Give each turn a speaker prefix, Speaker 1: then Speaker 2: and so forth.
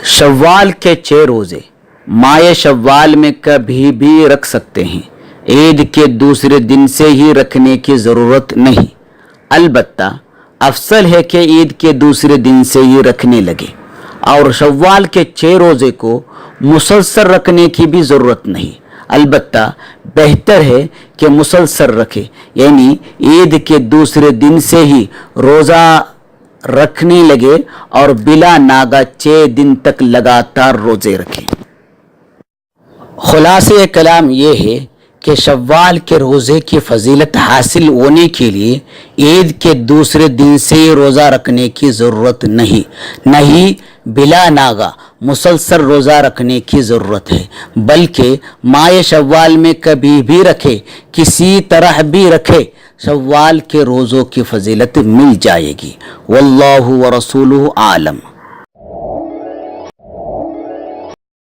Speaker 1: شوال کے 6 روزے ماہ شوال میں کبھی بھی رکھ سکتے ہیں، عید کے دوسرے دن سے ہی رکھنے کی ضرورت نہیں، البتہ افضل ہے کہ عید کے دوسرے دن سے ہی رکھنے لگے، اور شوال کے 6 روزے کو مسلسل رکھنے کی بھی ضرورت نہیں، البتہ بہتر ہے کہ مسلسل رکھے، یعنی عید کے دوسرے دن سے ہی روزہ رکھنے لگے اور بلا ناغہ 6 دن تک لگاتار روزے رکھے۔ خلاصہ کلام یہ ہے کہ شوال کے روزے کی فضیلت حاصل ہونے کے لیے عید کے دوسرے دن سے ہی روزہ رکھنے کی ضرورت نہیں، نہ ہی بلا ناغہ مسلسل روزہ رکھنے کی ضرورت ہے، بلکہ ماہ شوال میں کبھی بھی رکھے، کسی طرح بھی رکھے، شوال کے روزوں کی فضیلت مل جائے گی۔ واللہ ورسولہ عالم۔